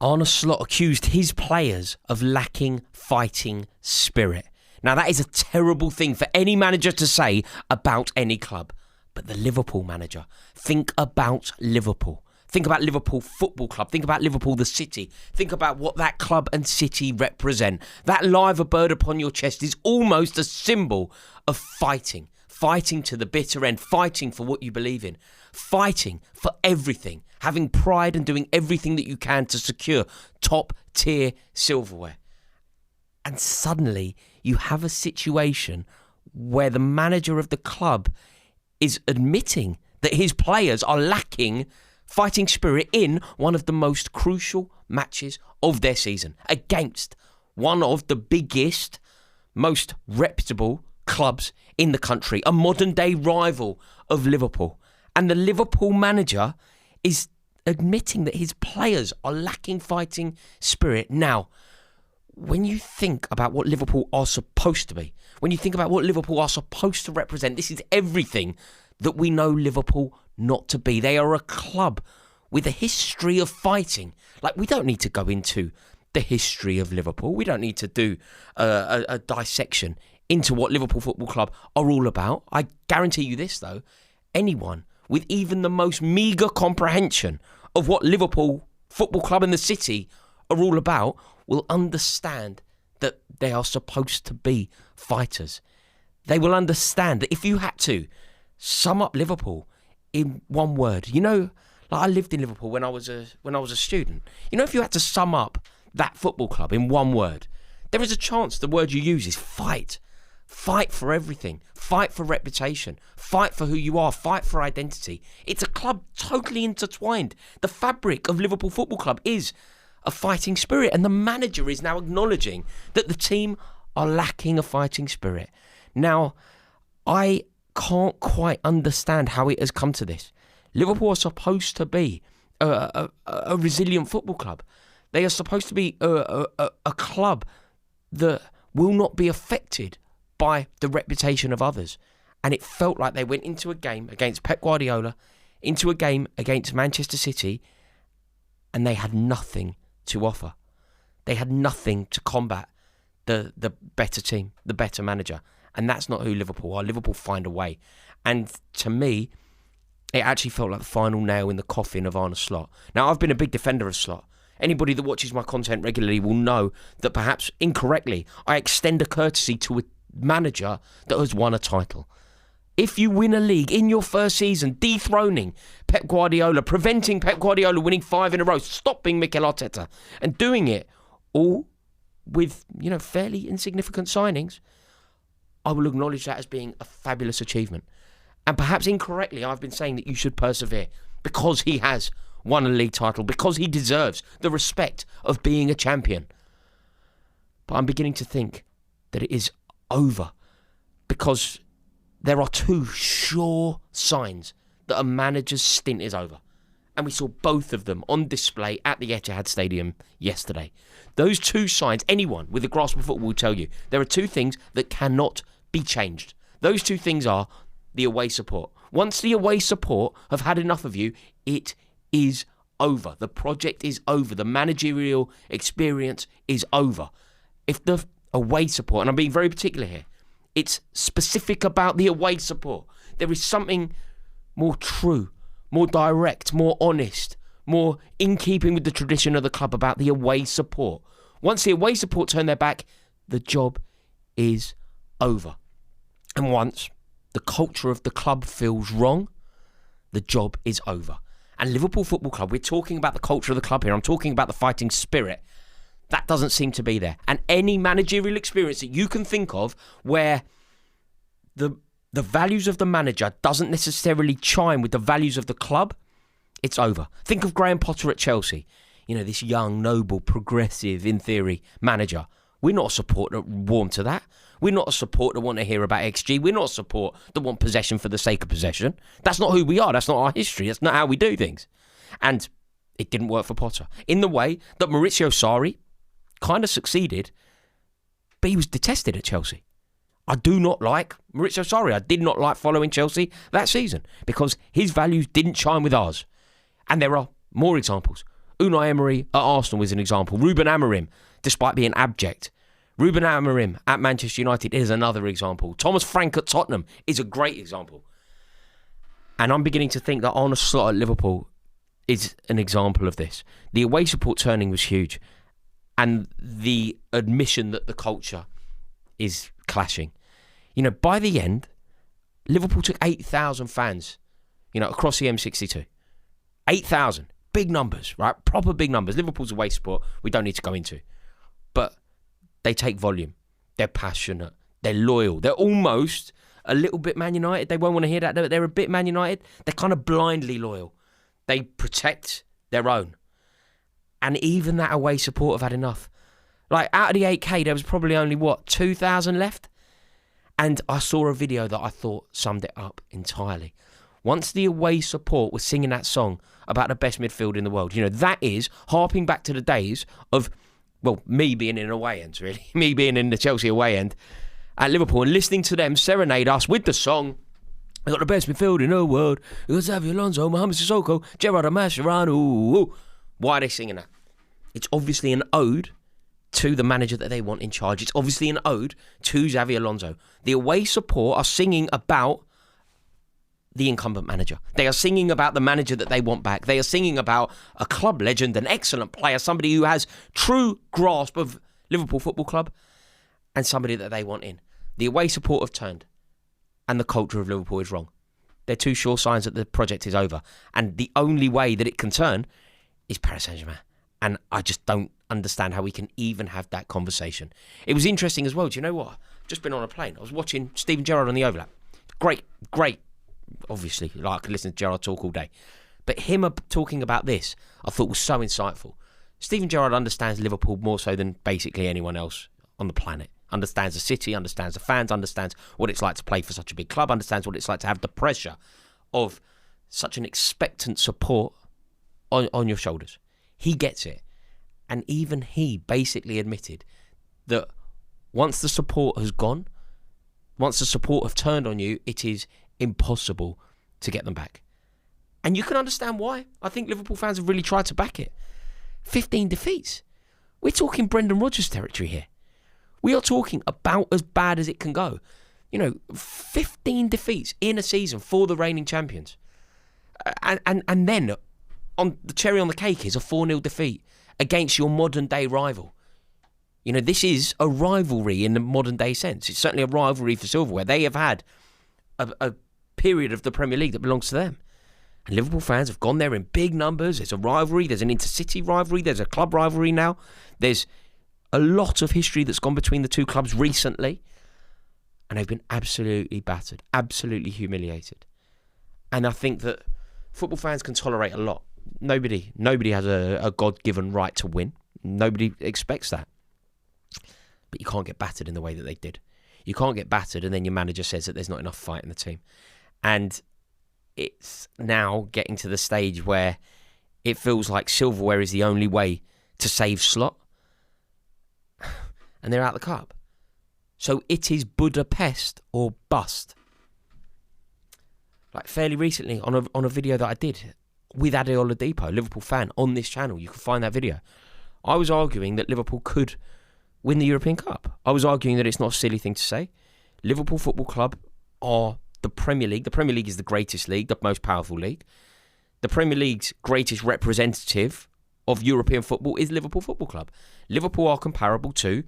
Arne Slot accused his players of lacking fighting spirit. Now, that is a terrible thing for any manager to say about any club. But the Liverpool manager, think about Liverpool. Think about Liverpool Football Club. Think about Liverpool, the city. Think about what that club and city represent. That liver bird upon your chest is almost a symbol of fighting. Fighting to the bitter end. Fighting for what you believe in. Fighting for everything. Having pride and doing everything that you can to secure top-tier silverware. And suddenly, you have a situation where the manager of the club is admitting that his players are lacking fighting spirit in one of the most crucial matches of their season against one of the biggest, most reputable clubs in the country, a modern-day rival of Liverpool. And the Liverpool manager is admitting that his players are lacking fighting spirit. Now, when you think about what Liverpool are supposed to be, when you think about what Liverpool are supposed to represent, this is everything that we know Liverpool not to be. They are a club with a history of fighting. Like, we don't need to go into the history of Liverpool. We don't need to do a dissection into what Liverpool Football Club are all about. I guarantee you this, though. Anyone with even the most meagre comprehension of what Liverpool Football Club and the city are all about will understand that they are supposed to be fighters. They will understand that if you had to sum up Liverpool in one word, you know, like I lived in Liverpool when I was a student. You know, if you had to sum up that football club in one word, there is a chance the word you use is fight. Fight for everything. Fight for reputation. Fight for who you are. Fight for identity. It's a club totally intertwined. The fabric of Liverpool Football Club is a fighting spirit, and the manager is now acknowledging that the team are lacking a fighting spirit. Now, I can't quite understand how it has come to this. Liverpool are supposed to be a resilient football club. They are supposed to be a club that will not be affected by the reputation of others. And it felt like they went into a game against Pep Guardiola, into a game against Manchester City, and they had nothing to offer. They had nothing to combat the better team, the better manager. And that's not who Liverpool are. Liverpool find a way. And to me, it actually felt like the final nail in the coffin of Arne Slot. Now, I've been a big defender of Slot. Anybody that watches my content regularly will know that perhaps incorrectly, I extend a courtesy to a manager that has won a title. If you win a league in your first season, dethroning Pep Guardiola, preventing Pep Guardiola winning 5 in a row, stopping Mikel Arteta, and doing it all with, fairly insignificant signings, I will acknowledge that as being a fabulous achievement. And perhaps incorrectly, I've been saying that you should persevere because he has won a league title, because he deserves the respect of being a champion. But I'm beginning to think that it is over, because there are 2 sure signs that a manager's stint is over. And we saw both of them on display at the Etihad Stadium yesterday. Those 2 signs, anyone with a grasp of football will tell you, there are 2 things that cannot be changed. Those 2 things are the away support. Once the away support have had enough of you, it is over. The project is over. The managerial experience is over. If the away support, and I'm being very particular here, it's specific about the away support. There is something more true, more direct, more honest, more in keeping with the tradition of the club about the away support. Once the away support turn their back, the job is over. And once the culture of the club feels wrong, the job is over. And Liverpool Football Club, we're talking about the culture of the club here. I'm talking about the fighting spirit. That doesn't seem to be there. And any managerial experience that you can think of where the values of the manager doesn't necessarily chime with the values of the club, it's over. Think of Graham Potter at Chelsea. This young, noble, progressive, in theory, manager. We're not a support that warm to that. We're not a support that want to hear about XG. We're not a support that want possession for the sake of possession. That's not who we are. That's not our history. That's not how we do things. And it didn't work for Potter. In the way that Maurizio Sarri kind of succeeded, but he was detested at Chelsea. I do not like Maurizio Sarri. I did not like following Chelsea that season because his values didn't chime with ours. And there are more examples Unai Emery at Arsenal is an example. Ruben Amorim, despite being abject. Ruben Amorim at Manchester United is another example. Thomas Frank at Tottenham is a great example. And I'm beginning to think that Arne Slot at Liverpool is an example of this. The away support turning was huge. And the admission that the culture is clashing. By the end, Liverpool took 8,000 fans, across the M62. 8,000. Big numbers, right? Proper big numbers. Liverpool's away support we don't need to go into. But they take volume. They're passionate. They're loyal. They're almost a little bit Man United. They won't want to hear that. They're a bit Man United. They're kind of blindly loyal. They protect their own. And even that away support have had enough. Like, out of the 8K, there was probably only, 2,000 left? And I saw a video that I thought summed it up entirely. Once the away support was singing that song about the best midfield in the world, that is harping back to the days of, me being in an away end, really. Me being in the Chelsea away end at Liverpool and listening to them serenade us with the song. We got the best midfield in the world. We got Xavi Alonso, Mohamed Sissoko, Gerrard Mascherano. Why are they singing that? It's obviously an ode to the manager that they want in charge. It's obviously an ode to Xavi Alonso. The away support are singing about the incumbent manager. They are singing about the manager that they want back. They are singing about a club legend, an excellent player, somebody who has true grasp of Liverpool Football Club, and somebody that they want in. The away support have turned, and the culture of Liverpool is wrong. They're two sure signs that the project is over. And the only way that it can turn is Paris Saint-Germain. And I just don't understand how we can even have that conversation. It was interesting as well. Do you know what? Just been on a plane. I was watching Steven Gerrard on the overlap. Great. Obviously, I could listen to Gerrard talk all day. But him talking about this, I thought was so insightful. Steven Gerrard understands Liverpool more so than basically anyone else on the planet. Understands the city, understands the fans, understands what it's like to play for such a big club, understands what it's like to have the pressure of such an expectant support on your shoulders. He gets it. And even he basically admitted that once the support has gone, once the support have turned on you, it is impossible to get them back. And you can understand why. I think Liverpool fans have really tried to back it. 15 defeats. We're talking Brendan Rodgers territory here. We are talking about as bad as it can go. 15 defeats in a season for the reigning champions. And then on the cherry on the cake is a 4-0 defeat against your modern day rival. This is a rivalry in the modern day sense. It's certainly a rivalry for silverware. They have had a period of the Premier League that belongs to them. And Liverpool fans have gone there in big numbers. There's a rivalry. There's an intercity rivalry. There's a club rivalry now. There's a lot of history that's gone between the two clubs recently. And they've been absolutely battered, absolutely humiliated. And I think that football fans can tolerate a lot. Nobody has a God-given right to win. Nobody expects that. But you can't get battered in the way that they did. You can't get battered and then your manager says that there's not enough fight in the team. And it's now getting to the stage where it feels like silverware is the only way to save Slot. And they're out of the cup. So it is Budapest or bust. Like fairly recently on a video that I did with Adeola Depot, Liverpool fan, on this channel. You can find that video. I was arguing that Liverpool could win the European Cup. I was arguing that it's not a silly thing to say. Liverpool Football Club are the Premier League. The Premier League is the greatest league, the most powerful league. The Premier League's greatest representative of European football is Liverpool Football Club. Liverpool are comparable to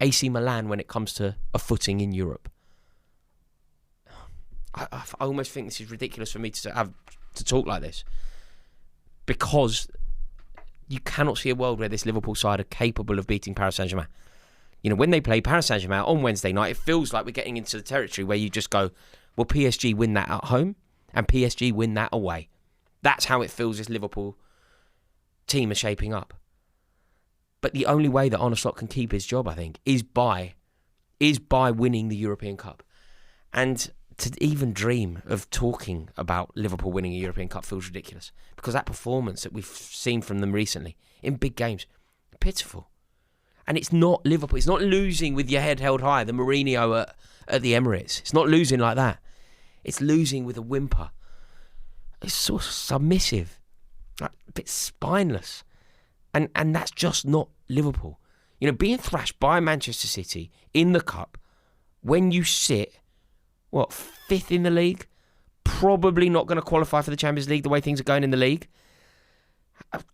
AC Milan when it comes to a footing in Europe. I almost think this is ridiculous for me to talk like this, because you cannot see a world where this Liverpool side are capable of beating Paris Saint-Germain. When they play Paris Saint-Germain on Wednesday night, it feels like we're getting into the territory where you just go, well, PSG win that at home and PSG win that away. That's how it feels this Liverpool team is shaping up. But the only way that Arne Slot can keep his job, I think, is by winning the European Cup. And to even dream of talking about Liverpool winning a European Cup feels ridiculous, because that performance that we've seen from them recently in big games, pitiful. And it's not Liverpool. It's not losing with your head held high, the Mourinho at the Emirates. It's not losing like that. It's losing with a whimper. It's sort of submissive, like a bit spineless. And that's just not Liverpool. You know, being thrashed by Manchester City in the Cup when you sit, fifth in the league? Probably not going to qualify for the Champions League the way things are going in the league.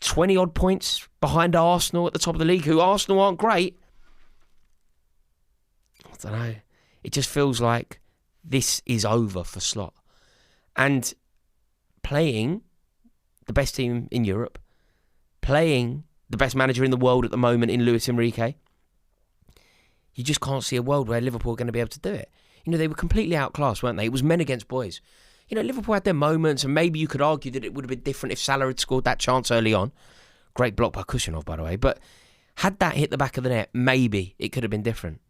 20-odd points behind Arsenal at the top of the league, who Arsenal aren't great. I don't know. It just feels like this is over for Slot. And playing the best team in Europe, playing the best manager in the world at the moment in Luis Enrique, you just can't see a world where Liverpool are going to be able to do it. You know, they were completely outclassed, weren't they? It was men against boys. You know, Liverpool had their moments, and maybe you could argue that it would have been different if Salah had scored that chance early on. Great block by Kushnerov, by the way. But had that hit the back of the net, maybe it could have been different.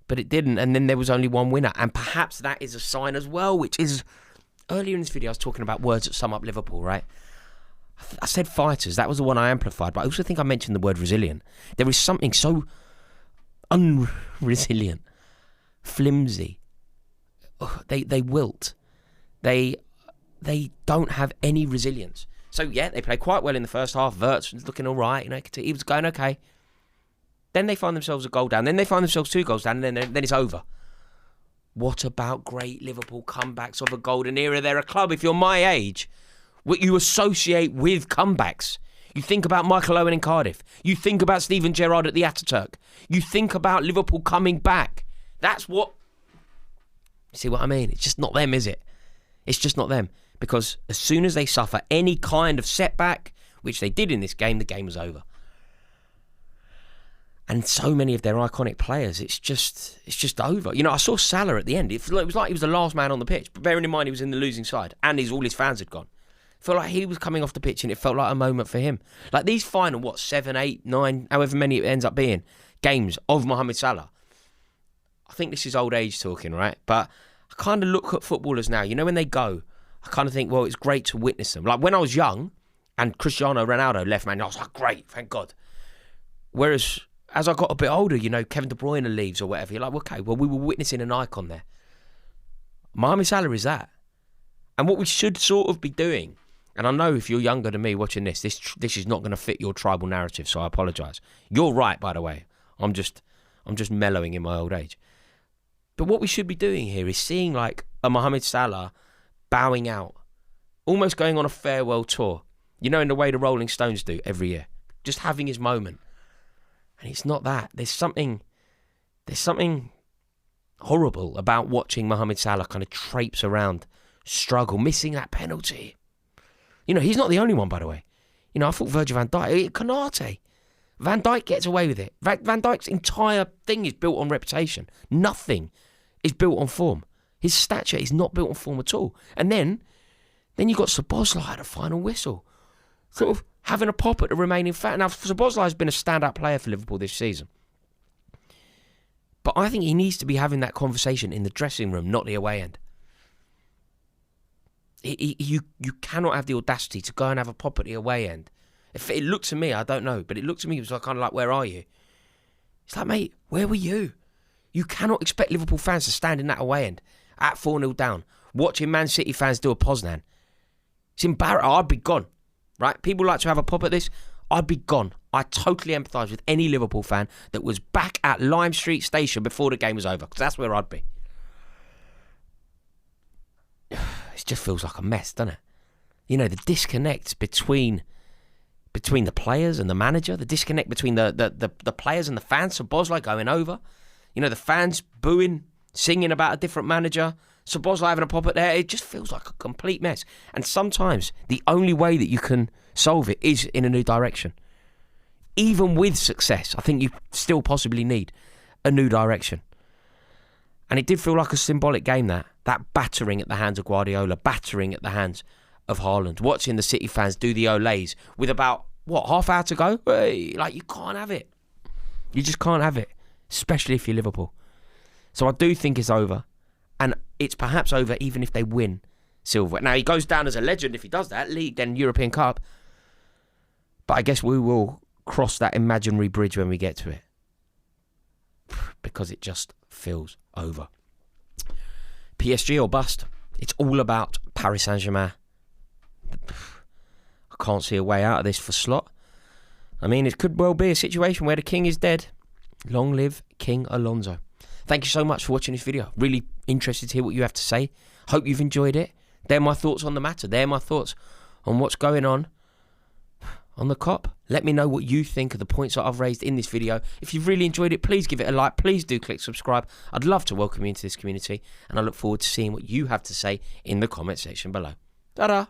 But it didn't, and then there was only one winner. And perhaps that is a sign as well, which is... Earlier in this video, I was talking about words that sum up Liverpool, right? I said fighters. That was the one I amplified. But I also think I mentioned the word resilient. There is something so unresilient, flimsy. They wilt. They don't have any resilience. So, yeah, they played quite well in the first half. Wirtz was looking all right. You know, he was going okay. Then they find themselves a goal down. Then they find themselves 2 goals down. And then it's over. What about great Liverpool comebacks of a golden era? They're a club, if you're my age, what you associate with comebacks. You think about Michael Owen in Cardiff. You think about Steven Gerrard at the Ataturk. You think about Liverpool coming back. That's what... You see what I mean? It's just not them, is it? It's just not them. Because as soon as they suffer any kind of setback, which they did in this game, the game was over. And so many of their iconic players, it's just over. You know, I saw Salah at the end. It was like he was the last man on the pitch. But bearing in mind he was in the losing side and all his fans had gone. It felt like he was coming off the pitch and it felt like a moment for him. Like these final, 7, 8, 9, however many it ends up being, games of Mohamed Salah. I think this is old age talking, right? But I kind of look at footballers now. You know, when they go, I kind of think, well, it's great to witness them. Like when I was young and Cristiano Ronaldo left, man, I was like, great, thank God. Whereas... as I got a bit older, you know, Kevin De Bruyne leaves or whatever, you're like, okay, well, we were witnessing an icon there. Mohamed Salah is that. And what we should sort of be doing, and I know if you're younger than me watching this is not going to fit your tribal narrative, so I apologise. You're right, by the way. I'm just mellowing in my old age. But what we should be doing here is seeing like a Mohamed Salah bowing out, almost going on a farewell tour, you know, in the way the Rolling Stones do every year. Just having his moment. And it's not that. There's something horrible about watching Mohamed Salah kind of traipse around, struggle, missing that penalty. You know, he's not the only one, by the way. You know, I thought Virgil van Dijk, Konate. Van Dijk gets away with it. Van Dijk's entire thing is built on reputation. Nothing is built on form. His stature is not built on form at all. And then you've got Szoboszlai at the final whistle. Sort of having a pop at the remaining fat. Now, Szoboszlai has been a standout player for Liverpool this season. But I think he needs to be having that conversation in the dressing room, not the away end. You cannot have the audacity to go and have a pop at the away end. If it looked to me, I don't know, but it looked to me, it was like, kind of like, where are you? It's like, mate, where were you? You cannot expect Liverpool fans to stand in that away end at 4-0 down, watching Man City fans do a Poznan. It's embarrassing. I'd be gone, right? People like to have a pop at this. I'd be gone. I totally empathise with any Liverpool fan that was back at Lime Street Station before the game was over, because that's where I'd be. It just feels like a mess, doesn't it? You know, the disconnect between the players and the manager, the disconnect between the players and the fans. Szoboszlai going over. You know, the fans booing, singing about a different manager. Szoboszlai having a pop at there. It just feels like a complete mess. And sometimes the only way that you can solve it is in a new direction. Even with success, I think you still possibly need a new direction. And it did feel like a symbolic game, that battering at the hands of Guardiola, battering at the hands of Haaland, watching the City fans do the Olays with about, half hour to go? Hey, like, you can't have it. You just can't have it, especially if you're Liverpool. So I do think it's over. And it's perhaps over even if they win silver. Now, he goes down as a legend if he does that. League, then European Cup. But I guess we will cross that imaginary bridge when we get to it. Because it just feels over. PSG or bust. It's all about Paris Saint-Germain. I can't see a way out of this for Slot. I mean, it could well be a situation where the king is dead. Long live King Alonso. Thank you so much for watching this video. Really interested to hear what you have to say. Hope you've enjoyed it. They're my thoughts on the matter. They're my thoughts on what's going on the COP. Let me know what you think of the points that I've raised in this video. If you've really enjoyed it, please give it a like. Please do click subscribe. I'd love to welcome you into this community, and I look forward to seeing what you have to say in the comment section below. Ta-da!